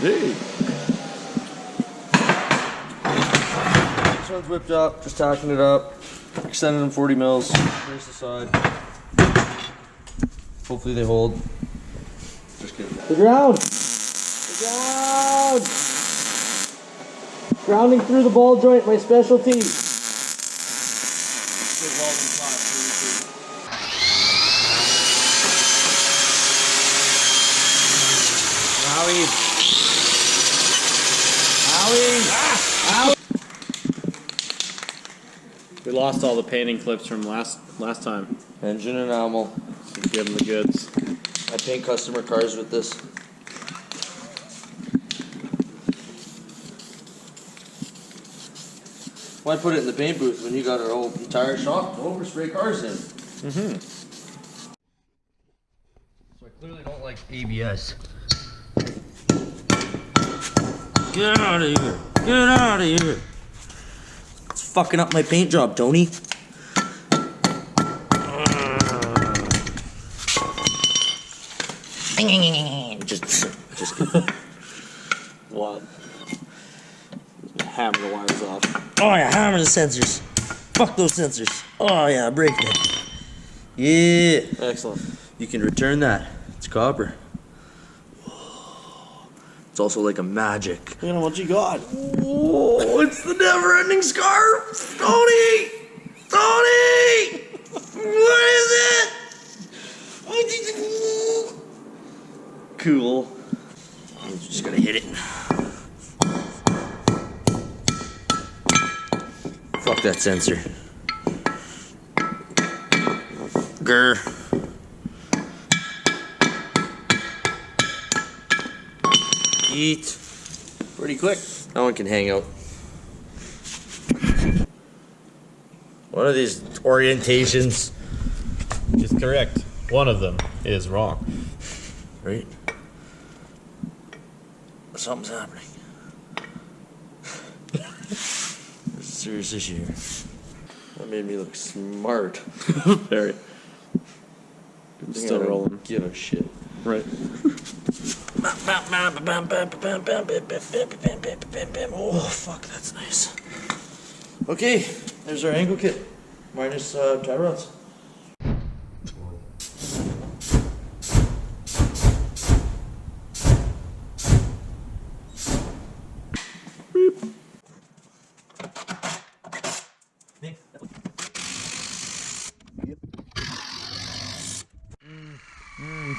Hey. This one's whipped up, just tacking it up, extending them 40 mils, brace the side. Hopefully they hold. Just kidding. The ground! The ground! Grounding through the ball joint, my specialty. Howie. Howie. Ah. We lost all the painting clips from last time. Engine enamel. So give them the goods. I paint customer cars with this. Why put it in the paint booth when you got an whole entire shop to overspray cars in? So I clearly don't like ABS. Get out of here! Get out of here! It's fucking up my paint job, Tony. Just What? Hammer the wires off. oh yeah, hammer the sensors. Fuck those sensors. Oh yeah, break it. Yeah. Excellent. You can return that. It's copper. It's also like a magic. You know what you got? Oh, it's the never-ending scarf! Tony! Tony! What is it? Cool. I'm just gonna hit it. Fuck that sensor. Grr. Eat. Pretty quick. That one can hang out. One of these orientations. Is correct. One of them is wrong. Right? Something's happening. There's a serious issue here. That made me look smart. Very. Still rolling. Give a shit. Right. Oh, fuck, that's nice. Okay, there's our angle kit. Minus tie rods.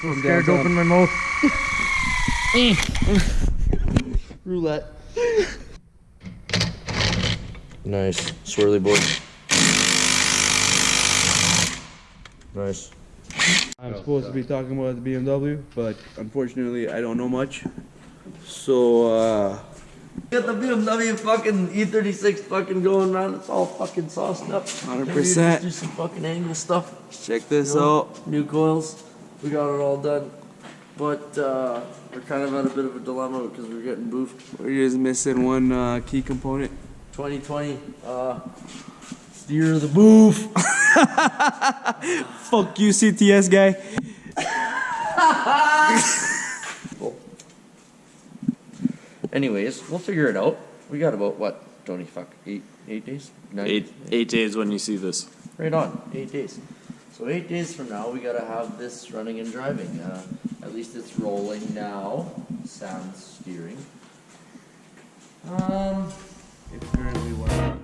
I'm scared to open my mouth. Roulette. Nice. Swirly boy. Nice. I'm supposed to be talking about the BMW, but unfortunately I don't know much. So, Get the BMW fucking E36 fucking going, man. It's all fucking sauced up. 100%. Do some fucking angle stuff. check this You know, out. New coils. We got it all done. But we're kind of at a bit of a dilemma because we're getting boofed. We're just missing one key component. 2020, steer the boof. Fuck you, CTS guy. Anyways, we'll figure it out. We got about what, Tony? Fuck, eight days? 9 8 days when you see this. Right on, 8 days. So 8 days from now, we gotta have this running and driving. At least it's rolling now. Sound steering. It's currently what?